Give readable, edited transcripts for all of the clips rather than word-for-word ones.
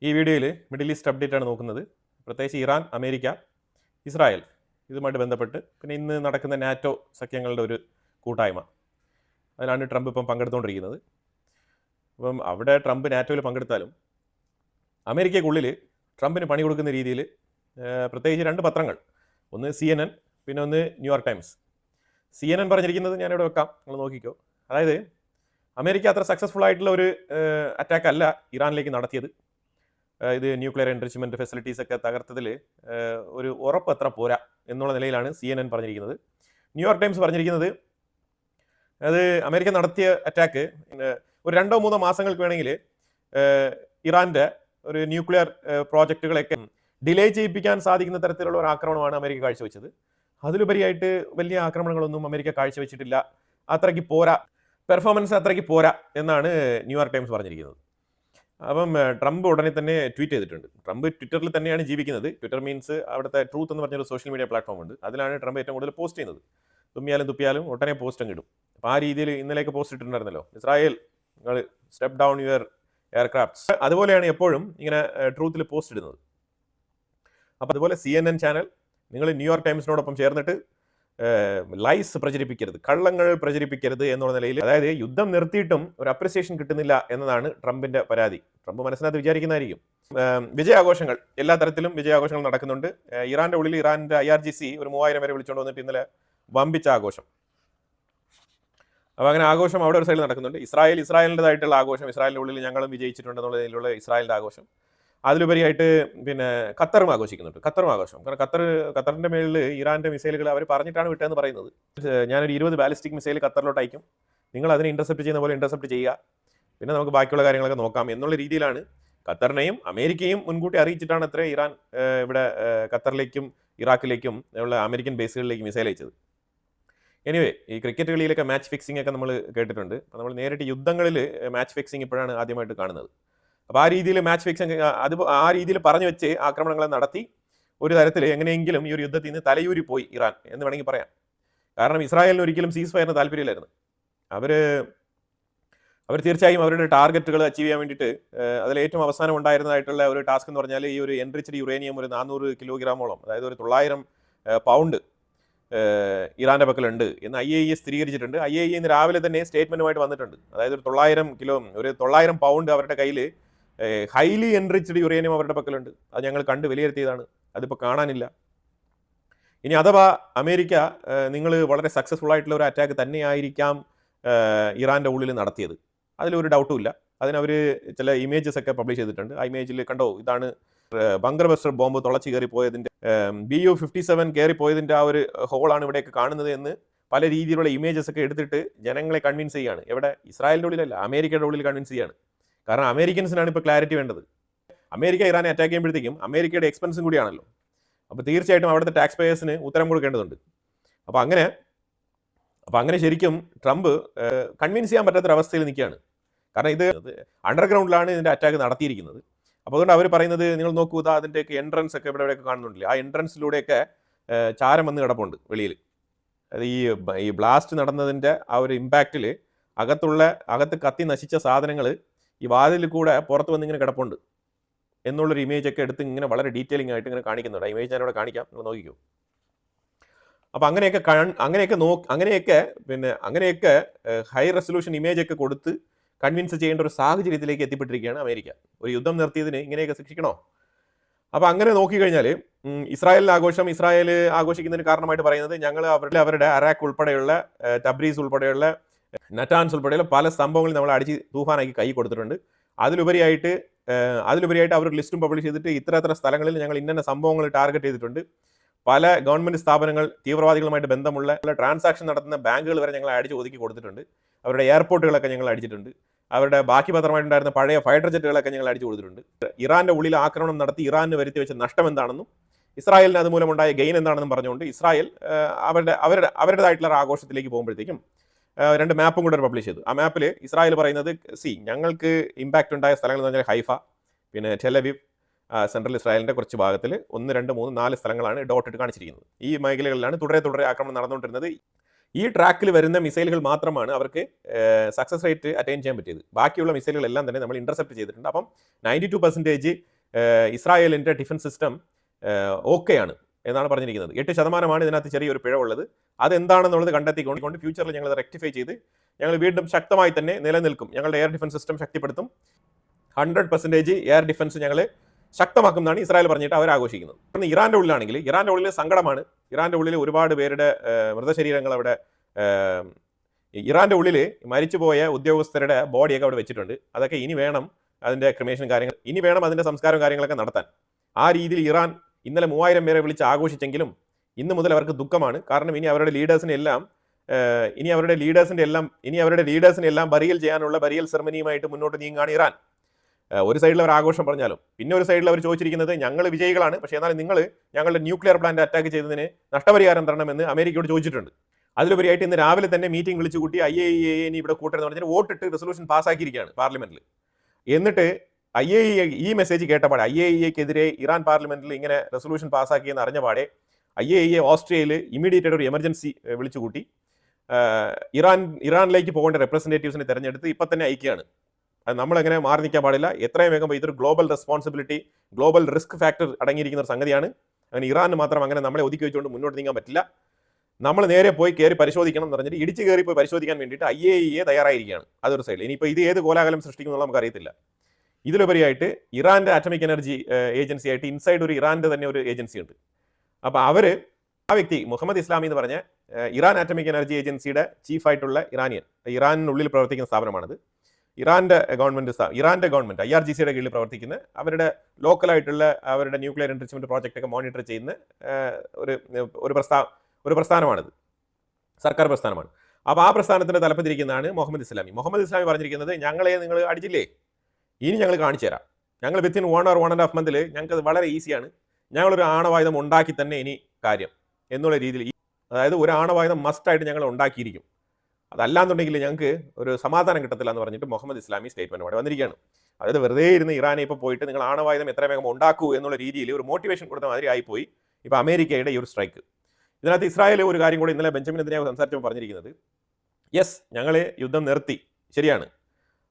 ഈ വീഡിയോയിൽ middle east update ആണ് നോക്കുന്നത്. പ്രത്യേകിച്ച് ഇറാൻ, അമേരിക്ക, ഇസ്രായേൽ ഇതുമായിട്ട് ബന്ധപ്പെട്ട് പിന്നെ ഇന്ന് നടക്കുന്ന നാറ്റോ സഖ്യങ്ങളുടെ ഒരു കൂട്ടായ്മ, അതിലാണ് ട്രംപ് ഇപ്പം പങ്കെടുത്തുകൊണ്ടിരിക്കുന്നത്. അപ്പം അവിടെ ട്രംപ് നാറ്റോയിൽ പങ്കെടുത്താലും അമേരിക്കയ്ക്കുള്ളിൽ ട്രംപിന് പണി കൊടുക്കുന്ന രീതിയിൽ പ്രത്യേകിച്ച് രണ്ട് പത്രങ്ങൾ, ഒന്ന് CNN, പിന്നെ ഒന്ന് ന്യൂയോർക്ക് ടൈംസ്. CNN പറഞ്ഞിരിക്കുന്നത് ഞാനിവിടെ വെക്കാം, നിങ്ങൾ നോക്കിക്കോ. അതായത് അമേരിക്ക അത്ര സക്സസ്ഫുൾ ആയിട്ടുള്ള ഒരു അറ്റാക്ക് അല്ല ഇറാനിലേക്ക് നടത്തിയത്. ഇത് ന്യൂക്ലിയർ എൻറിച്ച്മെൻറ്റ് ഫെസിലിറ്റീസ് ഒക്കെ തകർത്തതിൽ ഒരു ഉറപ്പ് അത്ര പോരാ എന്നുള്ള നിലയിലാണ് CNN പറഞ്ഞിരിക്കുന്നത്. ന്യൂയോർക്ക് ടൈംസ് പറഞ്ഞിരിക്കുന്നത് അത് അമേരിക്ക നടത്തിയ അറ്റാക്ക് ഒരു 2-3 മാസങ്ങൾക്ക് വേണമെങ്കിൽ ഇറാൻ്റെ ഒരു ന്യൂക്ലിയർ പ്രോജക്റ്റുകളൊക്കെ ഡിലേ ചെയ്യിപ്പിക്കാൻ സാധിക്കുന്ന തരത്തിലുള്ള ഒരു ആക്രമണമാണ് അമേരിക്ക കാഴ്ചവെച്ചത്. അതിലുപരിയായിട്ട് വലിയ ആക്രമണങ്ങളൊന്നും അമേരിക്ക കാഴ്ചവെച്ചിട്ടില്ല, അത്രയ്ക്ക് പോരാ, പെർഫോമൻസ് അത്രയ്ക്ക് പോരാ എന്നാണ് ന്യൂയോർക്ക് ടൈംസ് പറഞ്ഞിരിക്കുന്നത്. അപ്പം ട്രംപ് ഉടനെ തന്നെ ട്വീറ്റ് ചെയ്തിട്ടുണ്ട്. ട്രംപ് ട്വിറ്ററിൽ തന്നെയാണ് ജീവിക്കുന്നത്. ട്വിറ്റർ മീൻസ് അവിടുത്തെ ട്രൂത്ത് എന്ന് പറഞ്ഞൊരു സോഷ്യൽ മീഡിയ പ്ലാറ്റ്ഫോം ഉണ്ട്. അതിലാണ് ട്രംപ് ഏറ്റവും കൂടുതൽ പോസ്റ്റ് ചെയ്യുന്നത്. തുപ്പിയാലും ഉടനെ പോസ്റ്റ് അങ്ങ് ഇടും. അപ്പോൾ ആ രീതിയിൽ ഇന്നലെയൊക്കെ പോസ്റ്റ് ഇട്ടിട്ടുണ്ടായിരുന്നല്ലോ, ഇസ്രായേൽ നിങ്ങൾ സ്റ്റെപ്പ് ഡൗൺ യുവർ എയർക്രാഫ്റ്റ്സ്. അതുപോലെയാണ് എപ്പോഴും ഇങ്ങനെ ട്രൂത്തിൽ പോസ്റ്റ് ഇടുന്നത്. അപ്പോൾ അതുപോലെ CNN ചാനൽ നിങ്ങൾ ന്യൂയോർക്ക് ടൈംസിനോടൊപ്പം ചേർന്നിട്ട് ലൈസ് പ്രചരിപ്പിക്കരുത്, കള്ളങ്ങൾ പ്രചരിപ്പിക്കരുത് എന്നുള്ള നിലയിൽ, അതായത് യുദ്ധം നിർത്തിയിട്ടും ഒരു അപ്രിസിയേഷൻ കിട്ടുന്നില്ല എന്നതാണ് ട്രംപിന്റെ പരാതി. ട്രംപ് മനസ്സിനകത്ത് വിചാരിക്കുന്നതായിരിക്കും. വിജയാഘോഷങ്ങൾ, എല്ലാ തരത്തിലും വിജയാഘോഷങ്ങൾ നടക്കുന്നുണ്ട്. ഇറാന്റെ ഉള്ളിൽ ഇറാന്റെ IRGC ഒരു 3000 വരെ വിളിച്ചുകൊണ്ട് വന്നിട്ട് ഇന്നലെ വമ്പിച്ച ആഘോഷം. അപ്പോൾ അങ്ങനെ ആഘോഷം അവിടെ ഒരു സൈഡിൽ നടക്കുന്നുണ്ട്. ഇസ്രായേലിൻ്റെതായിട്ടുള്ള ആഘോഷം, ഇസ്രായേലിൻ്റെ ഉള്ളിൽ ഞങ്ങളും വിജയിച്ചിട്ടുണ്ടെന്നുള്ള നിലയിലുള്ള ഇസ്രായേലിൻ്റെ ആഘോഷം. അതിലുപരിയായിട്ട് പിന്നെ ഖത്തറും ആഘോഷിക്കുന്നുണ്ട്. ആഘോഷം, കാരണം ഖത്തറിൻ്റെ മേളിൽ ഇറാൻ്റെ മിസൈലുകൾ അവർ പറഞ്ഞിട്ടാണ് വിട്ടതെന്ന് പറയുന്നത്. ഞാനൊരു 20 ബാലിസ്റ്റിക് മിസൈൽ ഖത്തറിലോട്ട് അയക്കും, നിങ്ങൾ അതിനെ ഇന്റർസെപ്റ്റ് ചെയ്യുന്ന പോലെ ഇന്റർസെപ്റ്റ് ചെയ്യുക, പിന്നെ നമുക്ക് ബാക്കിയുള്ള കാര്യങ്ങളൊക്കെ നോക്കാം എന്നുള്ള രീതിയിലാണ് ഖത്തറിനെയും അമേരിക്കയും മുൻകൂട്ടി അറിയിച്ചിട്ടാണ് അത്ര ഇറാൻ ഇവിടെ ഖത്തറിലേക്കും ഇറാഖിലേക്കും ഉള്ള അമേരിക്കൻ ബേസുകളിലേക്ക് മിസൈൽ അയച്ചത്. എനിവേ, ഈ ക്രിക്കറ്റ് കളിയിലൊക്കെ മാച്ച് ഫിക്സിംഗ് ഒക്കെ നമ്മൾ കേട്ടിട്ടുണ്ട്. അപ്പോൾ നമ്മൾ നേരിട്ട് യുദ്ധങ്ങളിൽ മാച്ച് ഫിക്സിംഗ് ഇപ്പോഴാണ് ആദ്യമായിട്ട് കാണുന്നത്. അപ്പോൾ ആ രീതിയിൽ മാച്ച് ഫിക്സിംഗ്, അത് ആ രീതിയിൽ പറഞ്ഞു വെച്ച് ആക്രമണങ്ങളെ നടത്തി ഒരു തരത്തിൽ എങ്ങനെയെങ്കിലും ഈ ഒരു യുദ്ധത്തിൽ നിന്ന് തലയൂരി പോയി ഇറാൻ എന്ന് വേണമെങ്കിൽ പറയാം. കാരണം ഇസ്രായേലിന് ഒരിക്കലും സീസ് ഫയറിന് താല്പര്യമില്ലായിരുന്നു. അവർ തീർച്ചയായും അവരുടെ ടാർഗറ്റുകൾ അച്ചീവ് ചെയ്യാൻ വേണ്ടിയിട്ട് അതിലേറ്റവും അവസാനം ഉണ്ടായിരുന്നതായിട്ടുള്ള ഒരു ടാസ്ക് എന്ന് പറഞ്ഞാൽ ഈ ഒരു എൻറിച്ച്ഡ് യുറേനിയം ഒരു 400 കിലോഗ്രാമോളം, അതായത് ഒരു 900 പൗണ്ട് ഇറാന്റെ പക്കലുണ്ട് എന്ന് IAEA സ്ഥിരീകരിച്ചിട്ടുണ്ട്. IAEA ഇന്ന് രാവിലെ തന്നെ സ്റ്റേറ്റ്മെന്റുമായിട്ട് വന്നിട്ടുണ്ട്. അതായത് ഒരു 900 പൗണ്ട് അവരുടെ കയ്യിൽ ഹൈലി എൻറിച്ച്ഡ് യുറേനിയം അവരുടെ പക്കലുണ്ട്. അത് ഞങ്ങൾ കണ്ട് വിലയിരുത്തിയതാണ്, അതിപ്പോൾ കാണാനില്ല. ഇനി അഥവാ അമേരിക്ക നിങ്ങൾ വളരെ സക്സസ്ഫുൾ ആയിട്ടുള്ള ഒരു അറ്റാക്ക് തന്നെയായിരിക്കാം ഇറാന്റെ ഉള്ളിൽ നടത്തിയത്, അതിലൊരു ഡൗട്ടും ഇല്ല. അതിനവർ ചില ഇമേജസ് ഒക്കെ പബ്ലിഷ് ചെയ്തിട്ടുണ്ട്. ആ ഇമേജിൽ കണ്ടോ, ഇതാണ് ബങ്കർ ബസ്റ്റർ ബോംബ് തുളച്ച് കയറിപ്പോയതിൻ്റെ BU-57 കയറിപ്പോയതിൻ്റെ ആ ഒരു ഹോളാണ് ഇവിടെയൊക്കെ കാണുന്നത് എന്ന് പല രീതിയിലുള്ള ഇമേജസ് ഒക്കെ എടുത്തിട്ട് ജനങ്ങളെ കൺവിൻസ് ചെയ്യുകയാണ്. എവിടെ? ഇസ്രായേലിൻ്റെ ഉള്ളിലല്ല, അമേരിക്കയുടെ ഉള്ളിൽ കൺവിൻസ് ചെയ്യുകയാണ്. കാരണം അമേരിക്കൻസിനാണ് ഇപ്പോൾ ക്ലാരിറ്റി വേണ്ടത്. അമേരിക്ക ഇറാനെ അറ്റാക്ക് ചെയ്യുമ്പോഴത്തേക്കും അമേരിക്കയുടെ എക്സ്പെൻസും കൂടിയാണല്ലോ. അപ്പോൾ തീർച്ചയായിട്ടും അവിടുത്തെ ടാക്സ് പേയേഴ്സിന് ഉത്തരം കൊടുക്കേണ്ടതുണ്ട്. അപ്പോൾ അങ്ങനെ ശരിക്കും ട്രംപ് കൺവിൻസ് ചെയ്യാൻ പറ്റാത്തൊരവസ്ഥയിൽ നിൽക്കുകയാണ്. കാരണം ഇത് അണ്ടർഗ്രൗണ്ടിലാണ് ഇതിൻ്റെ അറ്റാക്ക് നടത്തിയിരിക്കുന്നത്. അപ്പോൾ അതുകൊണ്ട് അവർ പറയുന്നത്, നിങ്ങൾ നോക്കൂ, അതിൻ്റെയൊക്കെ എൻട്രൻസ് ഒക്കെ ഇവിടെയൊക്കെ കാണുന്നുണ്ടല്ലേ, ആ എൻട്രൻസിലൂടെയൊക്കെ ചാരം വന്ന് കിടപ്പുണ്ട് വെളിയിൽ. അത് ഈ ബ്ലാസ്റ്റ് നടന്നതിൻ്റെ ആ ഒരു ഇമ്പാക്റ്റിൽ അകത്ത് കത്തി നശിച്ച സാധനങ്ങൾ ഈ വാതിലിൽ കൂടെ പുറത്ത് വന്ന് ഇങ്ങനെ കിടപ്പുണ്ട് എന്നുള്ളൊരു ഇമേജൊക്കെ എടുത്ത് ഇങ്ങനെ വളരെ ഡീറ്റെയിലിംഗ് ആയിട്ട് ഇങ്ങനെ കാണിക്കുന്നുണ്ട്. ആ ഇമേജ് ഞാനിവിടെ കാണിക്കാം, നിങ്ങൾ നോക്കിക്കോ. അപ്പോൾ അങ്ങനെയൊക്കെ ഹൈ റെസൊല്യൂഷൻ ഇമേജ് ഒക്കെ കൊടുത്ത് കൺവിൻസ് ചെയ്യേണ്ട ഒരു സാഹചര്യത്തിലേക്ക് എത്തിപ്പെട്ടിരിക്കുകയാണ് അമേരിക്ക. ഒരു യുദ്ധം നിർത്തിയതിന് ഇങ്ങനെയൊക്കെ ശിക്ഷിക്കണോ? അപ്പോൾ അങ്ങനെ നോക്കിക്കഴിഞ്ഞാൽ ഇസ്രായേൽ ആഘോഷിക്കുന്നതിന് കാരണമായിട്ട് പറയുന്നത്, ഞങ്ങൾ അവരുടെ അറാഖ് ഉൾപ്പെടെയുള്ള തബ്രീസ് ഉൾപ്പെടെയുള്ള നറ്റാൻസ് ഉൾപ്പെടെയുള്ള പല സംഭവങ്ങളും നമ്മൾ അടിച്ച് തൂഫാനാക്കി കൈ കൊടുത്തിട്ടുണ്ട്. അതിലുപരിയായിട്ട് അവർ ലിസ്റ്റും പബ്ലിഷ് ചെയ്തിട്ട് ഇത്ര സ്ഥലങ്ങളിൽ ഞങ്ങൾ ഇന്ന സംഭവങ്ങൾ ടാർഗറ്റ് ചെയ്തിട്ടുണ്ട്. പല ഗവൺമെൻറ് സ്ഥാപനങ്ങൾ, തീവ്രവാദികളുമായിട്ട് ബന്ധമുള്ള ട്രാൻസാക്ഷൻ നടത്തുന്ന ബാങ്കുകൾ വരെ ഞങ്ങൾ അടിച്ച് ഒതുക്കി കൊടുത്തിട്ടുണ്ട്. അവരുടെ എയർപോർട്ടുകളൊക്കെ ഞങ്ങൾ അടിച്ചിട്ടുണ്ട്. അവരുടെ ബാക്കി പത്രമായിട്ടുണ്ടായിരുന്ന പഴയ ഫൈറ്റർ ജെറ്റുകളൊക്കെ ഞങ്ങൾ അടിച്ചു കൊടുത്തിട്ടുണ്ട്. ഇറാന്റെ ഉള്ളിൽ ആക്രമണം നടത്തി ഇറാന് വരുത്തി വെച്ച നഷ്ടം എന്താണെന്നും ഇസ്രായേലിന് അതുമൂലമുണ്ടായ ഗെയിൻ എന്താണെന്നും പറഞ്ഞുകൊണ്ട് ഇസ്രായേൽ അവരുടേതായിട്ടുള്ള ആഘോഷത്തിലേക്ക് പോകുമ്പോഴത്തേക്കും 2 മാപ്പും കൂടെ പബ്ലിഷ് ചെയ്തു. ആ മാപ്പിൽ ഇസ്രായേൽ പറയുന്നത്, ഞങ്ങൾക്ക് ഇമ്പാക്റ്റ് ഉണ്ടായ സ്ഥലങ്ങൾ എന്ന് പറഞ്ഞാൽ ഹൈഫ, പിന്നെ ടെലവീവ്, സെൻട്രൽ ഇസ്രായേലിൻ്റെ കുറച്ച് ഭാഗത്തിൽ 1, 2, 3, 4 സ്ഥലങ്ങളാണ് ഡോട്ട് ഇട്ട് കാണിച്ചിരിക്കുന്നത്. ഈ മേഖലകളിലാണ് തുടരെ ആക്രമണം നടന്നുകൊണ്ടിരുന്നത്. ഈ ട്രാക്കിൽ വരുന്ന മിസൈലുകൾ മാത്രമാണ് അവർക്ക് സക്സസ് റേറ്റ് അറ്റൈൻ ചെയ്യാൻ പറ്റിയത്. ബാക്കിയുള്ള മിസൈലുകളെല്ലാം തന്നെ നമ്മൾ ഇന്റർസെപ്റ്റ് ചെയ്തിട്ടുണ്ട്. അപ്പം 92% ഇസ്രായേലിൻ്റെ ഡിഫൻസ് സിസ്റ്റം ഓക്കെയാണ് എന്നാണ് പറഞ്ഞിരിക്കുന്നത്. 8% ഇതിനകത്ത് ചെറിയൊരു പിഴവുള്ളത്. അതെന്താണെന്നുള്ളത് കണ്ടെത്തിക്കൊണ്ട് ഫ്യൂച്ചറിൽ ഞങ്ങൾ റെക്ടിഫൈ ചെയ്ത് ഞങ്ങൾ വീണ്ടും ശക്തമായി തന്നെ നിലനിൽക്കും. ഞങ്ങളുടെ എയർ ഡിഫൻസ് സിസ്റ്റം ശക്തിപ്പെടുത്തും. 100% എയർ ഡിഫൻസ് ഞങ്ങൾ ശക്തമാക്കും എന്നാണ് ഇസ്രായേൽ പറഞ്ഞിട്ട് അവർ ആഘോഷിക്കുന്നത്. ഇറാന്റെ ഉള്ളിലാണെങ്കിൽ ഇറാന്റെ ഉള്ളിൽ സങ്കടമാണ്. ഇറാന്റെ ഉള്ളിൽ ഒരുപാട് പേരുടെ മൃതശരീരങ്ങൾ അവിടെ, ഇറാന്റെ ഉള്ളിൽ മരിച്ചുപോയ ഉദ്യോഗസ്ഥരുടെ ബോഡിയൊക്കെ അവിടെ വെച്ചിട്ടുണ്ട്. അതൊക്കെ ഇനി വേണം അതിന്റെ ക്രിമേഷൻ കാര്യങ്ങൾ, ഇനി വേണം അതിന്റെ സംസ്കാരവും കാര്യങ്ങളൊക്കെ നടത്താൻ. ആ രീതിയിൽ ഇറാൻ ഇന്നലെ 3000 പേരെ വിളിച്ച് ആഘോഷിച്ചെങ്കിലും ഇന്ന് മുതൽ അവർക്ക് ദുഃഖമാണ്. കാരണം ഇനി അവരുടെ ലീഡേഴ്സിന്റെ എല്ലാം ബറിയൽ ചെയ്യാനുള്ള ബറിയൽ സെറമണിയുമായിട്ട് മുന്നോട്ട് നീങ്ങാണ് ഇറാൻ. ഒരു സൈഡിൽ അവർ ആഘോഷം പറഞ്ഞാലും പിന്നെ ഒരു സൈഡിൽ അവർ ചോദിച്ചിരിക്കുന്നത് ഞങ്ങൾ വിജയികളാണ്, പക്ഷേ എന്നാലും നിങ്ങൾ ഞങ്ങളുടെ ന്യൂക്ലിയർ പ്ലാന്റ് അറ്റാക്ക് ചെയ്തതിന് നഷ്ടപരിഹാരം തരണമെന്ന് അമേരിക്കയോട് ചോദിച്ചിട്ടുണ്ട്. അതിലുപരിയായിട്ട് ഇന്ന് രാവിലെ തന്നെ മീറ്റിംഗ് വിളിച്ചു കൂട്ടി IAEA ഇനി ഇവിടെ കൂട്ടരുന്ന് പറഞ്ഞാൽ വോട്ടിട്ട് റെസൊല്യൂഷൻ പാസ്സാക്കിയിരിക്കുകയാണ് പാർലമെന്റിൽ. എന്നിട്ട് IAEA ഈ മെസ്സേജ് കേട്ടപാടെ, IAEAക്കെതിരെ ഇറാൻ പാർലമെന്റിൽ ഇങ്ങനെ റെസൊല്യൂഷൻ പാസ്സാക്കിയെന്ന് അറിഞ്ഞപാടെ IAEA ഓസ്ട്രിയയിൽ ഇമ്മീഡിയറ്റ് ഒരു എമർജൻസി വിളിച്ചുകൂട്ടി ഇറാനിലേക്ക് പോകേണ്ട റെപ്രസെന്റേറ്റീവ്സിനെ തെരഞ്ഞെടുത്ത് ഇപ്പം തന്നെ അയക്കുകയാണ്. അത് നമ്മളെങ്ങനെ മാറി നിൽക്കാൻ പാടില്ല. എത്രയും വേഗം ഇതൊരു global responsibility, global risk factor അടങ്ങിയിരിക്കുന്ന ഒരു സംഗതിയാണ്. അങ്ങനെ ഇറാന് മാത്രം അങ്ങനെ നമ്മളെ ഒതുക്കി വെച്ചുകൊണ്ട് മുന്നോട്ട് നീങ്ങാൻ പറ്റില്ല. നമ്മൾ നേരെ പോയി കയറി പരിശോധിക്കണം എന്ന് പറഞ്ഞിട്ട് ഇടിച്ച് കയറി പോയി പരിശോധിക്കാൻ വേണ്ടിയിട്ട് IAEA തയ്യാറായിരിക്കുകയാണ്. അതൊരു സൈഡിൽ. ഇനിയിപ്പോൾ ഇത് ഏത് കോലാഹലം സൃഷ്ടിക്കുമെന്നുള്ള നമുക്കറിയത്തില്ല. ഇതിലുപരിയായിട്ട് ഇറാന്റെ ആറ്റമിക് എനർജി ഏജൻസി ആയിട്ട് ഇൻസൈഡ് ഒരു ഇറാന്റെ തന്നെ ഒരു ഏജൻസി ഉണ്ട്. അപ്പോൾ ആ വ്യക്തി മുഹമ്മദ് ഇസ്ലാമി എന്ന് പറഞ്ഞ ഇറാൻ ആറ്റമിക് എനർജി ഏജൻസിയുടെ ചീഫായിട്ടുള്ള ഇറാനുള്ളിൽ പ്രവർത്തിക്കുന്ന സ്ഥാപനമാണത്. ഇറാന്റെ ഗവൺമെന്റ് IRGCയുടെ കീഴിൽ പ്രവർത്തിക്കുന്ന, അവരുടെ ലോക്കലായിട്ടുള്ള അവരുടെ ന്യൂക്ലിയർ എൻറിച്ച്മെന്റ് പ്രോജക്റ്റ് ഒക്കെ മോണിറ്റർ ചെയ്യുന്ന ഒരു പ്രസ്ഥാനമാണിത്, സർക്കാർ പ്രസ്ഥാനമാണ്. അപ്പോൾ ആ പ്രസ്ഥാനത്തിന്റെ തലപ്പത്തിരിക്കുന്നതാണ് മുഹമ്മദ് ഇസ്ലാമി. മുഹമ്മദ് ഇസ്ലാമി പറഞ്ഞിരിക്കുന്നത് ഞങ്ങളെ നിങ്ങൾ അടിച്ചില്ലേ, ഇനി ഞങ്ങൾ കാണിച്ചു തരാം. ഞങ്ങൾ വിത്തിൻ 1 or 1.5 months ഞങ്ങൾക്ക് വളരെ ഈസിയാണ്, ഞങ്ങളൊരു ആണവായുധം ഉണ്ടാക്കി തന്നെ ഇനി കാര്യം എന്നുള്ള രീതിയിൽ, അതായത് ഒരു ആണവായുധം മസ്റ്റായിട്ട് ഞങ്ങൾ ഉണ്ടാക്കിയിരിക്കും, അതല്ലാന്നുണ്ടെങ്കിൽ ഞങ്ങൾക്ക് ഒരു സമാധാനം കിട്ടത്തില്ല എന്ന് പറഞ്ഞിട്ട് മുഹമ്മദ് ഇസ്ലാമി സ്റ്റേറ്റ്മെന്റ് വന്നിരിക്കുകയാണ്. അതായത് വെറുതെ ഇരുന്ന് ഇറാനെ ഇപ്പോൾ പോയിട്ട് നിങ്ങൾ ആണവായുധം എത്ര വേഗം ഉണ്ടാക്കൂ എന്നുള്ള രീതിയിൽ ഒരു മോട്ടിവേഷൻ കൊടുത്ത മാതിരി ആയിപ്പോയി ഇപ്പോൾ അമേരിക്കയുടെ ഈ ഒരു സ്ട്രൈക്ക്. ഇതിനകത്ത് ഇസ്രായേൽ ഒരു കാര്യം കൂടി ഇന്നലെ ബെഞ്ചമിൻ നെതന്യാഹു സംസാരിച്ചപ്പോൾ പറഞ്ഞിരിക്കുന്നത്, യെസ് ഞങ്ങൾ യുദ്ധം നിർത്തി, ശരിയാണ്,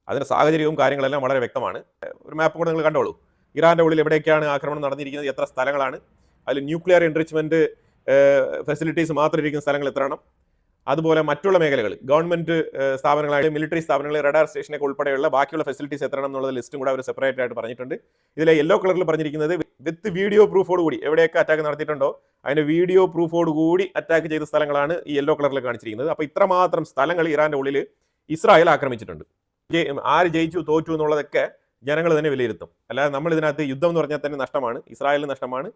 അതിൻ്റെ സാഹചര്യവും കാര്യങ്ങളെല്ലാം വളരെ വ്യക്തമാണ്. ഒരു മാപ്പ് കൂടെ നിങ്ങൾ കണ്ടോളൂ. ഇറാൻ്റെ ഉള്ളിൽ എവിടെയൊക്കെയാണ് ആക്രമണം നടന്നിരിക്കുന്നത്, എത്ര സ്ഥലങ്ങളാണ്, അതിൽ ന്യൂക്ലിയർ എൻറിച്ച്മെന്റ് ഫെസിലിറ്റീസ് മാത്രം ഇരിക്കുന്ന സ്ഥലങ്ങൾ എത്രയാണ്, അതുപോലെ മറ്റുള്ള മേഖലകൾ, ഗവൺമെന്റ് സ്ഥാപനങ്ങളായിട്ട് മിലിറ്ററി സ്ഥാപനങ്ങൾ, റഡാർ സ്റ്റേഷനൊക്കെ ഉൾപ്പെടെയുള്ള ബാക്കിയുള്ള ഫെസിലിറ്റീസ് എത്രയാണ് എന്നുള്ള ലിസ്റ്റും കൂടെ അവർ സെപ്പറേറ്റ് ആയിട്ട് പറഞ്ഞിട്ടുണ്ട്. ഇതിലെ യെല്ലോ കളറിൽ പറഞ്ഞിരിക്കുന്നത് വിത്ത് വീഡിയോ പ്രൂഫോട് കൂടി എവിടെയൊക്കെ അറ്റാക്ക് നടത്തിയിട്ടുണ്ടോ അതിന്റെ വീഡിയോ പ്രൂഫോട് കൂടി അറ്റാക്ക് ചെയ്ത സ്ഥലങ്ങളാണ് ഈ യെല്ലോ കളറിൽ കാണിച്ചിരിക്കുന്നത്. അപ്പോൾ ഇത്രമാത്രം സ്ഥലങ്ങൾ ഇറാന്റെ ഉള്ളിൽ ഇസ്രായേൽ ആക്രമിച്ചിട്ടുണ്ട്. ആര് ജയിച്ചു തോറ്റു എന്നുള്ളതൊക്കെ ജനങ്ങൾ തന്നെ വിലയിരുത്തും. അല്ലാതെ നമ്മൾ ഇതിനകത്ത് യുദ്ധം എന്ന് പറഞ്ഞാൽ തന്നെ നഷ്ടമാണ്, ഇസ്രായേലിന് നഷ്ടമാണ്,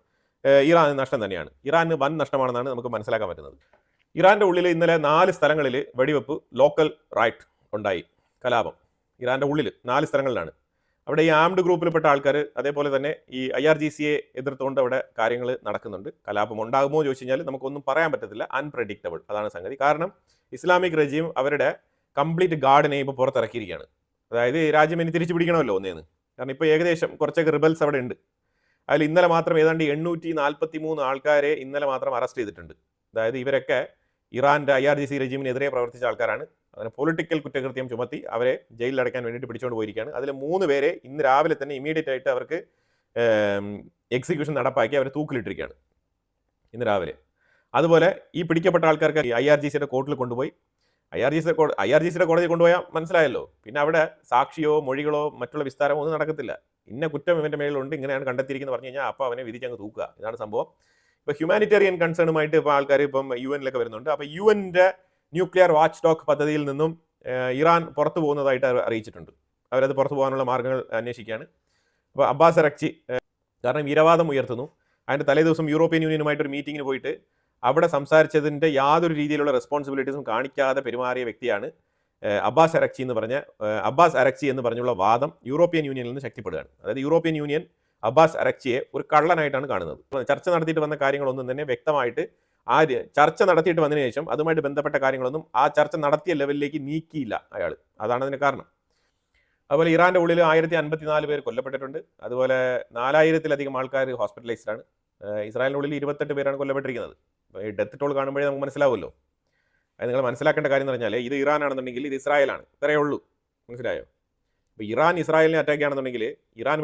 ഇറാന് നഷ്ടം തന്നെയാണ്, ഇറാന് വൻ നഷ്ടമാണെന്നാണ് നമുക്ക് മനസ്സിലാക്കാൻ പറ്റുന്നത്. ഇറാന്റെ ഉള്ളിൽ ഇന്നലെ 4 സ്ഥലങ്ങളിൽ വെടിവെപ്പ്, ലോക്കൽ റൈറ്റ് ഉണ്ടായി, കലാപം. ഇറാന്റെ ഉള്ളിൽ 4 സ്ഥലങ്ങളിലാണ്. അവിടെ ഈ ആംഡ് ഗ്രൂപ്പിൽപ്പെട്ട ആൾക്കാർ, അതേപോലെ തന്നെ ഈ IRGCയെ എതിർത്തുകൊണ്ട് അവിടെ കാര്യങ്ങൾ നടക്കുന്നുണ്ട്. കലാപം ഉണ്ടാകുമോ എന്ന് ചോദിച്ചു കഴിഞ്ഞാൽ നമുക്കൊന്നും പറയാൻ പറ്റത്തില്ല, അൺപ്രഡിക്റ്റബിൾ, അതാണ് സംഗതി. കാരണം ഇസ്ലാമിക് റെജീം അവരുടെ കംപ്ലീറ്റ് ഗാർഡിനെ ഇപ്പോൾ പുറത്തിറക്കിയിരിക്കുകയാണ്. അതായത് രാജ്യം ഇനി തിരിച്ചു പിടിക്കണമല്ലോ ഒന്നേന്ന്. കാരണം ഇപ്പോൾ ഏകദേശം കുറച്ചൊക്കെ റിബൽസ് അവിടെ ഉണ്ട്. അതിൽ ഇന്നലെ മാത്രം ഏതാണ്ട് 843 ആൾക്കാരെ ഇന്നലെ മാത്രം അറസ്റ്റ് ചെയ്തിട്ടുണ്ട്. അതായത് ഇവരൊക്കെ ഇറാന്റെ IRGC റെജീമിനെതിരെ പ്രവർത്തിച്ച ആൾക്കാരാണ്. അതിന് പൊളിറ്റിക്കൽ കുറ്റകൃത്യം ചുമത്തി അവരെ ജയിലിൽ അടയ്ക്കാൻ വേണ്ടിയിട്ട് പിടിച്ചുകൊണ്ട് പോയിരിക്കുകയാണ്. അതിൽ 3 പേരെ ഇന്ന് രാവിലെ തന്നെ ഇമീഡിയറ്റ് ആയിട്ട് അവർക്ക് എക്സിക്യൂഷൻ നടപ്പാക്കി അവരെ തൂക്കിലിട്ടിരിക്കുകയാണ് ഇന്ന് രാവിലെ. അതുപോലെ ഈ പിടിക്കപ്പെട്ട ആൾക്കാർക്ക് IRGCയുടെ കോർട്ടിൽ കൊണ്ടുപോയി, IRGCയുടെ കോടതിയിൽ കൊണ്ടുപോയാൽ മനസ്സിലായല്ലോ, പിന്നെ അവിടെ സാക്ഷിയോ മൊഴികളോ മറ്റുള്ള വിസ്താരമോ ഒന്നും നടക്കത്തില്ല. ഇന്ന കുറ്റം ഇവന്റെ മേളിലുണ്ട്, ഇങ്ങനെയാണ് കണ്ടെത്തിയിരിക്കുന്നത് പറഞ്ഞു കഴിഞ്ഞാൽ അപ്പോൾ അവനെ വിധിച്ചങ്ങ് തൂക്കുക, ഇതാണ് സംഭവം. ഇപ്പോൾ ഹ്യൂമാനിറ്റേറിയൻ കൺസേണുമായിട്ട് ഇപ്പോൾ ആൾക്കാർ ഇപ്പം UN വരുന്നുണ്ട്. അപ്പോൾ UN-ന്റെ ന്യൂക്ലിയർ വാച്ച് ഡോഗ് പദ്ധതിയിൽ നിന്നും ഇറാൻ പുറത്തു പോകുന്നതായിട്ട് അറിയിച്ചിട്ടുണ്ട്. അവരത് പുറത്തു പോകാനുള്ള മാർഗ്ഗങ്ങൾ അന്വേഷിക്കുകയാണ്. അപ്പോൾ അബ്ബാസ് അറക്ചി കാരണം വീരവാദം ഉയർത്തുന്നു. അതിൻ്റെ തലേദിവസം യൂറോപ്യൻ യൂണിയനുമായിട്ട് ഒരു മീറ്റിങ്ങിന് പോയിട്ട് അവിടെ സംസാരിച്ചതിൻ്റെ യാതൊരു രീതിയിലുള്ള റെസ്പോൺസിബിലിറ്റീസും കാണിക്കാതെ പെരുമാറിയ വ്യക്തിയാണ് അബ്ബാസ് അറക്ചി എന്ന് പറഞ്ഞുള്ള വാദം യൂറോപ്യൻ യൂണിയനിൽ നിന്ന് ശക്തിപ്പെടുകയാണ്. അതായത് യൂറോപ്യൻ യൂണിയൻ അബ്ബാസ് അറക്ചിയെ ഒരു കള്ളനായിട്ടാണ് കാണുന്നത്. ചർച്ച നടത്തിയിട്ട് വന്ന കാര്യങ്ങളൊന്നും തന്നെ വ്യക്തമായിട്ട് ചർച്ച നടത്തിയിട്ട് വന്നതിന് ശേഷം അതുമായിട്ട് ബന്ധപ്പെട്ട കാര്യങ്ങളൊന്നും ആ ചർച്ച നടത്തിയ ലെവലിലേക്ക് നീക്കിയില്ല അയാൾ. അതാണ് അതിന് കാരണം. അതുപോലെ ഇറാന്റെ ഉള്ളിൽ 1054 പേർ കൊല്ലപ്പെട്ടിട്ടുണ്ട്. അതുപോലെ 4000-ലധികം ആൾക്കാർ ഹോസ്പിറ്റലൈസ്ഡാണ്. ഇസ്രായേലിൻ്റെ ഉള്ളിൽ 28 പേരാണ് കൊല്ലപ്പെട്ടിരിക്കുന്നത്. ഈ ഡെത്ത് ടോൾ കാണുമ്പോഴേ നമുക്ക് മനസ്സിലാവുമല്ലോ. അത് നിങ്ങൾ മനസ്സിലാക്കേണ്ട കാര്യം എന്ന് പറഞ്ഞാൽ ഇത് ഇറാൻ ആണെന്നുണ്ടെങ്കിൽ ഇത് ഇസ്രായേലാണ്, ഇത്രയേ ഉള്ളൂ. മനസ്സിലായോ? ഇപ്പോൾ ഇറാൻ ഇസ്രായേലിനെ അറ്റാക്ക് ആണെന്നുണ്ടെങ്കിൽ ഇറാൻ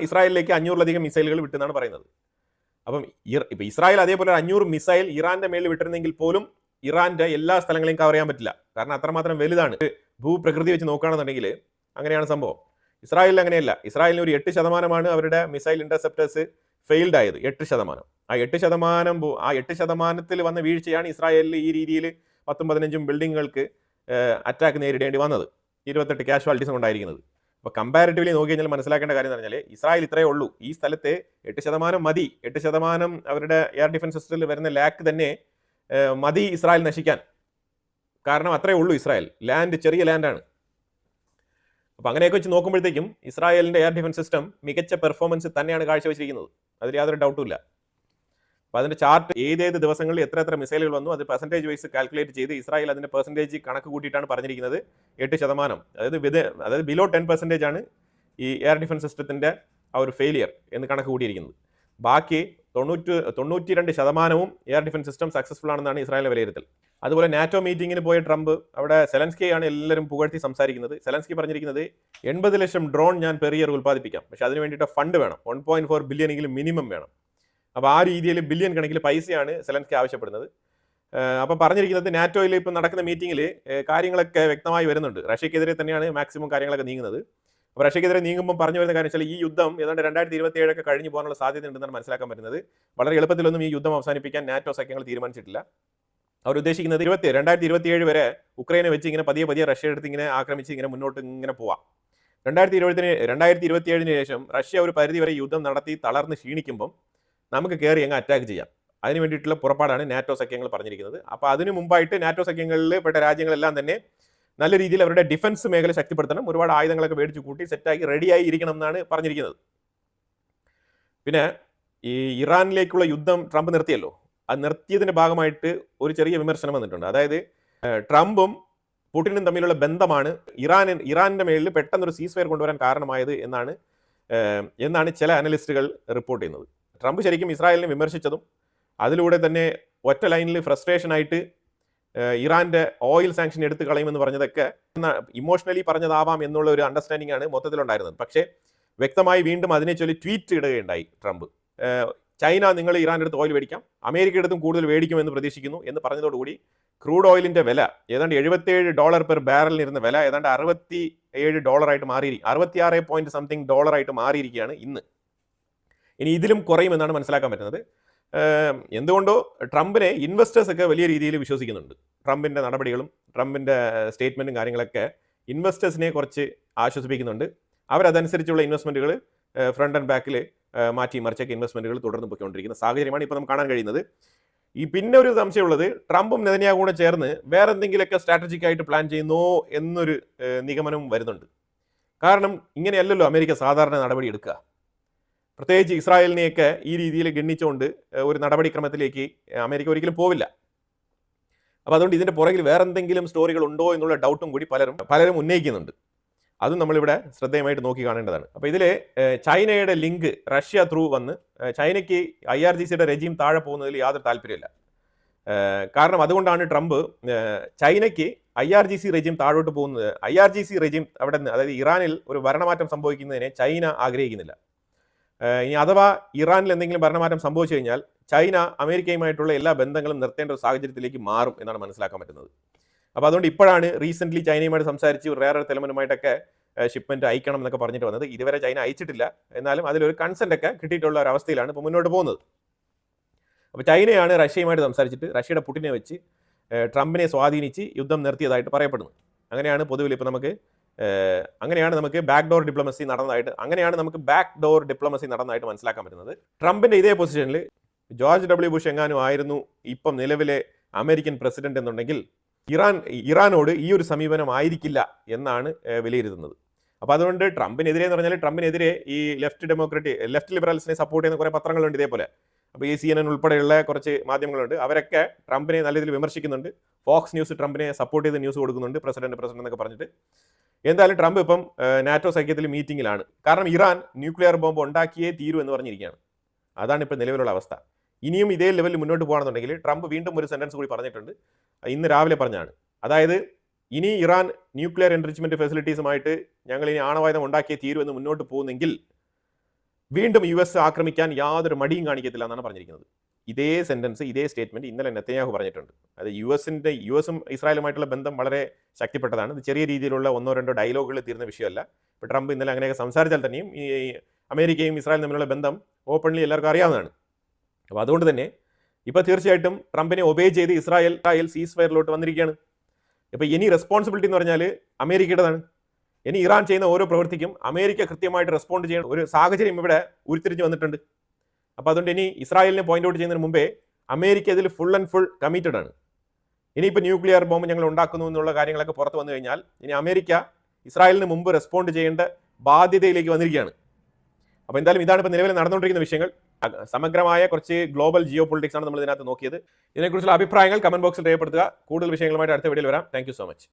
ഇസ്രായേലിലേക്ക് 500-ലധികം മിസൈലുകൾ വിട്ടെന്നാണ് പറയുന്നത്. അപ്പം ഇപ്പോൾ ഇസ്രായേൽ അതേപോലെ 500 മിസൈൽ ഇറാന്റെ മേളിൽ വിട്ടിരുന്നെങ്കിൽ പോലും ഇറാന്റെ എല്ലാ സ്ഥലങ്ങളെയും കവർ ചെയ്യാൻ പറ്റില്ല. കാരണം അത്രമാത്രം വലുതാണ്. ഭൂപ്രകൃതി വെച്ച് നോക്കുകയാണെന്നുണ്ടെങ്കിൽ അങ്ങനെയാണ് സംഭവം. ഇസ്രായേലിൽ അങ്ങനെയല്ല. ഇസ്രായേലിന് ഒരു 8% അവരുടെ മിസൈൽ ഇന്റർസെപ്റ്റേഴ്സ് ഫെയിൽഡ് ആയത്. 8%. ആ 8% വന്ന വീഴ്ചയാണ് ഇസ്രായേലിൽ ഈ രീതിയിൽ 10-15 ബിൽഡിങ്ങുകൾക്ക് അറ്റാക്ക് നേരിടേണ്ടി വന്നത്. 28 കാഷ്വാലിറ്റീസും ഉണ്ടായിരിക്കുന്നത്. അപ്പോൾ കമ്പാരിറ്റീവ്ലി നോക്കി കഴിഞ്ഞാൽ മനസ്സിലാക്കേണ്ട കാര്യം എന്ന് പറഞ്ഞാൽ ഇസ്രായേൽ ഇത്രയേ ഉള്ളൂ. ഈ സ്ഥലത്തെ 8% മതി. 8% അവരുടെ എയർ ഡിഫൻസ് സിസ്റ്റത്തിൽ വരുന്ന ലാക്ക് തന്നെ മതി ഇസ്രായേൽ നശിക്കാൻ. കാരണം അത്രയേ ഉള്ളൂ ഇസ്രായേൽ. ലാൻഡ് ചെറിയ ലാൻഡാണ്. അപ്പോൾ അങ്ങനെയൊക്കെ വെച്ച് നോക്കുമ്പോഴത്തേക്കും ഇസ്രായേലിൻ്റെ എയർ ഡിഫൻസ് സിസ്റ്റം മികച്ച പെർഫോമൻസ് തന്നെയാണ് കാഴ്ചവെച്ചിരിക്കുന്നത്. അതിൽ യാതൊരു ഡൗട്ടുമില്ല. അപ്പോൾ അതിൻ്റെ ചാർട്ട് ഏതേത് ദിവസങ്ങളിൽ എത്ര മിസൈലുകൾ വന്നു അത് പെർസെൻറ്റേജ് വൈസ് കാൽക്കുലേറ്റ് ചെയ്ത് ഇസ്രായേൽ അതിൻ്റെ പെർസെൻറ്റേജ് കണക്ക് കൂട്ടിയിട്ടാണ് പറഞ്ഞിരിക്കുന്നത് 8%. അതായത് ബിലോ 10% ആണ് ഈ എയർ ഡിഫൻസ് സിസ്റ്റത്തിൻ്റെ ആ ഒരു ഫെയിലിയർ എന്ന് കണക്ക് കൂട്ടിയിരിക്കുന്നത്. ബാക്കി 92% എയർ ഡിഫൻസ് സിസ്റ്റം സക്സസ്ഫുൾ ആണെന്നാണ് ഇസ്രായേലിന്റെ വിലയിരുത്തൽ. അതുപോലെ നാറ്റോ മീറ്റിംഗിന് പോയ ട്രംപ് അവിടെ സെലൻസ്കിയാണ് എല്ലാവരും പുകഴ്ത്തി സംസാരിക്കുന്നത്. സെലൻസ്കി പറഞ്ഞിരിക്കുന്നത് 80 ലക്ഷം ഡ്രോൺ ഞാൻ പെർ ഇയർ ഉൽപ്പാദിപ്പിക്കാം, പക്ഷേ അതിന് വേണ്ടിയിട്ട് ഫണ്ട് വേണം, 1.4 ബില്യൺ എങ്കിലും മിനിമം വേണം. അപ്പോൾ ആ രീതിയിൽ ബില്യൺ കണക്കിൽ പൈസയാണ് സെലൻസ്കി ആവശ്യപ്പെടുന്നത്. അപ്പോൾ പറഞ്ഞിരിക്കുന്നത് നാറ്റോയിൽ ഇപ്പം നടക്കുന്ന മീറ്റിംഗിൽ കാര്യങ്ങളൊക്കെ വ്യക്തമായി വരുന്നുണ്ട്. റഷ്യക്കെതിരെ തന്നെയാണ് മാക്സിമം കാര്യങ്ങളൊക്കെ നീങ്ങുന്നത്. അപ്പോൾ റഷ്യക്കെതിരെ നീങ്ങുമ്പോൾ പറഞ്ഞു വരുന്ന കാര്യം വെച്ചാൽ ഈ യുദ്ധം ഏതാണ്ട് 2027 കഴിഞ്ഞു പോകാനുള്ള സാധ്യത ഉണ്ടെന്നാണ് മനസ്സിലാക്കാൻ പറ്റുന്നത്. വളരെ എളുപ്പത്തിലൊന്നും ഈ യുദ്ധം അവസാനിപ്പിക്കാൻ നാറ്റോ സഖ്യങ്ങൾ തീരുമാനിച്ചിട്ടില്ല. അവർ ഉദ്ദേശിക്കുന്നത് 2027 വരെ ഉക്രൈനെ വെച്ച് ഇങ്ങനെ പതിയെ റഷ്യ എടുത്ത് ഇങ്ങനെ ആക്രമിച്ച് ഇങ്ങനെ മുന്നോട്ട് ഇങ്ങനെ പോവാം. 2027 ശേഷം റഷ്യ ഒരു പരിധി വരെ യുദ്ധം നടത്തി തളർന്ന് ക്ഷീണിക്കുമ്പം നമുക്ക് കയറി അങ്ങ് അറ്റാക്ക് ചെയ്യാം. അതിന് വേണ്ടിയിട്ടുള്ള പുറപ്പാടാണ് നാറ്റോ സഖ്യങ്ങൾ പറഞ്ഞിരിക്കുന്നത്. അപ്പോൾ അതിന് മുമ്പായിട്ട് നാറ്റോ സഖ്യങ്ങളിൽ പെട്ട രാജ്യങ്ങളെല്ലാം തന്നെ നല്ല രീതിയിൽ അവരുടെ ഡിഫൻസ് മേഖല ശക്തിപ്പെടുത്തണം, ഒരുപാട് ആയുധങ്ങളൊക്കെ മേടിച്ച് കൂട്ടി സെറ്റാക്കി റെഡിയായി ഇരിക്കണം എന്നാണ് പറഞ്ഞിരിക്കുന്നത്. പിന്നെ ഈ ഇറാനിലേക്കുള്ള യുദ്ധം ട്രംപ് നിർത്തിയല്ലോ, അത് നിർത്തിയതിൻ്റെ ഭാഗമായിട്ട് ഒരു ചെറിയ വിമർശനം വന്നിട്ടുണ്ട്. അതായത് ട്രംപും പുടിനും തമ്മിലുള്ള ബന്ധമാണ് ഇറാനിൻ്റെ മേളിൽ പെട്ടെന്നൊരു സീസ് ഫയർ കൊണ്ടുവരാൻ കാരണമായത് എന്നാണ് ചില അനലിസ്റ്റുകൾ റിപ്പോർട്ട് ചെയ്യുന്നത്. ട്രംപ് ശരിക്കും ഇസ്രായേലിനെ വിമർശിച്ചതും അതിലൂടെ തന്നെ ഒറ്റ ലൈനിൽ ഫ്രസ്ട്രേഷനായിട്ട് ഇറാന്റെ ഓയിൽ സാങ്ഷൻ എടുത്തു കളയുമെന്ന് പറഞ്ഞതൊക്കെ ഇമോഷണലി പറഞ്ഞതാവാം എന്നുള്ള ഒരു അണ്ടർസ്റ്റാൻഡിംഗ് ആണ് മൊത്തത്തിലുണ്ടായിരുന്നത്. പക്ഷേ വ്യക്തമായി വീണ്ടും അതിനെ ചൊല്ലി ട്വീറ്റ് ഇടുകയുണ്ടായി ട്രംപ്. ചൈന നിങ്ങൾ ഇറാൻ്റെ അടുത്ത് ഓയിൽ മേടിക്കാം, അമേരിക്കയുടെ അടുത്തും കൂടുതൽ മേടിക്കുമെന്ന് പ്രതീക്ഷിക്കുന്നു എന്ന് പറഞ്ഞതോടുകൂടി ക്രൂഡ് ഓയിലിന്റെ വില ഏതാണ്ട് $77 പെർ ബാരലിനിരുന്ന വില ഏതാണ്ട് $67 മാറിയിരിക്കും, 66 മാറിയിരിക്കുകയാണ് ഇന്ന്. ഇനി ഇതിലും കുറയുമെന്നാണ് മനസ്സിലാക്കാൻ പറ്റുന്നത്. എന്തുകൊണ്ടോ ട്രംപിനെ ഇൻവെസ്റ്റേഴ്സ് ഒക്കെ വലിയ രീതിയിൽ വിശ്വസിക്കുന്നുണ്ട്. ട്രംപിൻ്റെ നടപടികളും ട്രംപിൻ്റെ സ്റ്റേറ്റ്മെൻറ്റും കാര്യങ്ങളൊക്കെ ഇൻവെസ്റ്റേഴ്സിനെ കുറച്ച് ആശ്വസിപ്പിക്കുന്നുണ്ട്. അവരതനുസരിച്ചുള്ള ഇൻവെസ്റ്റ്മെൻറ്റുകൾ ഫ്രണ്ട് ആൻഡ് ബാക്കിൽ മാറ്റി മറിച്ചൊക്കെ ഇൻവെസ്റ്റ്മെൻറ്റുകൾ തുടർന്ന് പോയിക്കൊണ്ടിരിക്കുന്ന സാഹചര്യമാണ് ഇപ്പോൾ നമുക്ക് കാണാൻ കഴിയുന്നത്. പിന്നെ ഒരു സംശയമുള്ളത് ട്രംപും നെതന്യാഹുവും കൂടെ ചേർന്ന് വേറെ എന്തെങ്കിലുമൊക്കെ സ്ട്രാറ്റജിക് ആയിട്ട് പ്ലാൻ ചെയ്യുന്നോ എന്നൊരു നിഗമനവും വരുന്നുണ്ട്. കാരണം ഇങ്ങനെയല്ലല്ലോ അമേരിക്ക സാധാരണ നടപടി എടുക്കുക. പ്രത്യേകിച്ച് ഇസ്രായേലിനെയൊക്കെ ഈ രീതിയിൽ ഗണ്ണിച്ചുകൊണ്ട് ഒരു നടപടിക്രമത്തിലേക്ക് അമേരിക്ക ഒരിക്കലും പോവില്ല. അപ്പോൾ അതുകൊണ്ട് ഇതിൻ്റെ പുറകിൽ വേറെ എന്തെങ്കിലും സ്റ്റോറികൾ ഉണ്ടോ എന്നുള്ള ഡൗട്ടും കൂടി പലരും ഉന്നയിക്കുന്നുണ്ട്. അതും നമ്മളിവിടെ ശ്രദ്ധേയമായിട്ട് നോക്കി കാണേണ്ടതാണ്. അപ്പോൾ ഇതിൽ ചൈനയുടെ ലിങ്ക് റഷ്യ ത്രൂ വന്ന് ചൈനയ്ക്ക് IRGCയുടെ റെജീം താഴെ പോകുന്നതിൽ യാതൊരു താല്പര്യമില്ല. കാരണം അതുകൊണ്ടാണ് ട്രംപ് ചൈനയ്ക്ക് IRGC റെജീം താഴോട്ട് പോകുന്നത്. IRGC റെജീം അവിടെ നിന്ന്, അതായത് ഇറാനിൽ ഒരു ഭരണമാറ്റം സംഭവിക്കുന്നതിനെ ചൈന ആഗ്രഹിക്കുന്നില്ല. ഇനി അഥവാ ഇറാനിൽ എന്തെങ്കിലും ഭരണമാറ്റം സംഭവിച്ചു കഴിഞ്ഞാൽ ചൈന അമേരിക്കയുമായിട്ടുള്ള എല്ലാ ബന്ധങ്ങളും നിർത്തേണ്ട ഒരു സാഹചര്യത്തിലേക്ക് മാറും എന്നാണ് മനസ്സിലാക്കാൻ പറ്റുന്നത്. അപ്പോൾ അതുകൊണ്ട് ഇപ്പോഴാണ് റീസെൻ്റ്ലി ചൈനയുമായിട്ട് സംസാരിച്ച് റെയർ എർത്ത് എലമെന്റുമായിട്ടൊക്കെ ഷിപ്മെൻറ്റ് അയക്കണം എന്നൊക്കെ പറഞ്ഞിട്ട് വന്നത്. ഇതുവരെ ചൈന അയച്ചിട്ടില്ല, എന്നാലും അതിലൊരു കൺസെൻ്റ് ഒക്കെ കിട്ടിയിട്ടുള്ള ഒരു അവസ്ഥയിലാണ് ഇപ്പോൾ മുന്നോട്ട് പോകുന്നത്. അപ്പോൾ ചൈനയാണ് റഷ്യയുമായിട്ട് സംസാരിച്ചിട്ട് റഷ്യയുടെ പുടിനെ വെച്ച് ട്രംപിനെ സ്വാധീനിച്ച് യുദ്ധം നിർത്തിയതായിട്ട് പറയപ്പെടുന്നു. അങ്ങനെയാണ് പൊതുവിൽ ഇപ്പോൾ അങ്ങനെയാണ് നമുക്ക് ബാക്ക് ഡോർ ഡിപ്ലോമസി നടന്നതായിട്ട് മനസ്സിലാക്കാൻ പറ്റുന്നത്. ട്രംപിന്റെ ഇതേ പൊസിഷനിൽ ജോർജ് W. ബുഷ് എങ്ങാനും ആയിരുന്നു ഇപ്പം നിലവിലെ അമേരിക്കൻ പ്രസിഡന്റ് എന്നുണ്ടെങ്കിൽ ഇറാനോട് ഈ ഒരു സമീപനം ആയിരിക്കില്ല എന്നാണ് വിലയിരുത്തുന്നത്. അപ്പോൾ അതുകൊണ്ട് ട്രംപിനെതിരെ എന്ന് പറഞ്ഞാൽ ട്രംപിനെതിരെ ഈ ലെഫ്റ്റ് ലിബറൽസിനെ സപ്പോർട്ട് ചെയ്യുന്ന കുറേ പത്രങ്ങളുണ്ട് ഇതേപോലെ. അപ്പോൾ ഈ CNN ഉൾപ്പെടെയുള്ള കുറച്ച് മാധ്യമങ്ങളുണ്ട്. അവരൊക്കെ ട്രംപിനെ നല്ല രീതിയിൽ വിമർശിക്കുന്നുണ്ട്. ഫോക്സ് ന്യൂസ് ട്രംപിനെ സപ്പോർട്ട് ചെയ്ത് ന്യൂസ് കൊടുക്കുന്നുണ്ട്, പ്രസിഡന്റ് എന്നൊക്കെ പറഞ്ഞിട്ട്. എന്തായാലും ട്രംപ് ഇപ്പം നാറ്റോ സഖ്യത്തിൽ മീറ്റിംഗിലാണ്. കാരണം ഇറാൻ ന്യൂക്ലിയർ ബോംബ് ഉണ്ടാക്കിയേ തീരൂ എന്ന് പറഞ്ഞിരിക്കുകയാണ്. അതാണ് ഇപ്പോൾ നിലവിലുള്ള അവസ്ഥ. ഇനിയും ഇതേ ലെവലിൽ മുന്നോട്ട് പോകുകയാണെന്നുണ്ടെങ്കിൽ ട്രംപ് വീണ്ടും ഒരു സെന്റൻസ് കൂടി പറഞ്ഞിട്ടുണ്ട്, ഇന്ന് രാവിലെ പറഞ്ഞാണ്. അതായത് ഇനി ഇറാൻ ന്യൂക്ലിയർ എൻറിച്ച്മെന്റ് ഫെസിലിറ്റീസുമായിട്ട് ഞങ്ങൾ ഇനി ആണവായുധം ഉണ്ടാക്കിയേ തീരുമെന്ന് മുന്നോട്ട് പോകുന്നെങ്കിൽ വീണ്ടും US ആക്രമിക്കാൻ യാതൊരു മടിയും കാണിക്കത്തില്ല എന്നാണ് പറഞ്ഞിരിക്കുന്നത്. ഇതേ സെന്റൻസ്, ഇതേ സ്റ്റേറ്റ്മെന്റ് ഇന്നലെ നെതന്യാഹു പറഞ്ഞിട്ടുണ്ട്. അത് യുഎസും ഇസ്രായേലുമായിട്ടുള്ള ബന്ധം വളരെ ശക്തിപ്പെട്ടതാണ്. ഇത് ചെറിയ രീതിയിലുള്ള 1-2 ഡയലോഗുകളിൽ തീർന്ന വിഷയമല്ല. ഇപ്പോൾ ട്രംപ് ഇന്നലെ അങ്ങനെയൊക്കെ സംസാരിച്ചാൽ തന്നെയും ഈ അമേരിക്കയും ഇസ്രായേലും തമ്മിലുള്ള ബന്ധം ഓപ്പൺലി എല്ലാവർക്കും അറിയാവുന്നതാണ്. അപ്പോൾ അതുകൊണ്ട് തന്നെ ഇപ്പോൾ തീർച്ചയായിട്ടും ട്രംപിനെ ഒബേ ചെയ്ത് ഇസ്രായേൽ സീസ് ഫയറിലോട്ട് വന്നിരിക്കുകയാണ്. ഇപ്പോൾ ഇനി റെസ്പോൺസിബിലിറ്റി എന്ന് പറഞ്ഞാൽ അമേരിക്കയുടേതാണ്. ഇനി ഇറാൻ ചെയ്യുന്ന ഓരോ പ്രവൃത്തിക്കും അമേരിക്ക കൃത്യമായിട്ട് റെസ്പോണ്ട് ചെയ്യുന്ന ഒരു സാഹചര്യം ഇവിടെ ഉരുത്തിരിഞ്ഞ് വന്നിട്ടുണ്ട്. അപ്പോൾ അതുകൊണ്ട് ഇനി ഇസ്രായേലിനെ പോയിന്റ് ഔട്ട് ചെയ്യുന്നതിന് മുമ്പേ അമേരിക്ക ഇതിൽ ഫുൾ ആൻഡ് ഫുൾ കമ്മിറ്റഡ് ആണ്. ഇനിയിപ്പോൾ ന്യൂക്ലിയർ ബോംബ് ഞങ്ങൾ ഉണ്ടാക്കുന്നു എന്നുള്ള കാര്യങ്ങളൊക്കെ പുറത്ത് വന്നു കഴിഞ്ഞാൽ ഇനി അമേരിക്ക ഇസ്രായേലിന് മുമ്പ് റെസ്പോണ്ട് ചെയ്യേണ്ട ബാധ്യതയിലേക്ക് വന്നിരിക്കുകയാണ്. അപ്പോൾ എന്തായാലും ഇതാണ് ഇപ്പോൾ നിലവിൽ നടന്നുകൊണ്ടിരിക്കുന്ന വിഷയങ്ങൾ. സമഗ്രമായ കുറച്ച് ഗ്ലോബൽ ജിയോ പൊളിറ്റിക്സ് ആണ് നമ്മൾ ഇതിനകത്ത് നോക്കിയത്. ഇതിനെക്കുറിച്ചുള്ള അഭിപ്രായങ്ങൾ കമന്റ് ബോക്സിൽ രേഖപ്പെടുത്തുക. കൂടുതൽ വിഷയങ്ങളുമായിട്ട് അടുത്ത വീഡിയോയിൽ വരാം. Thank you so much.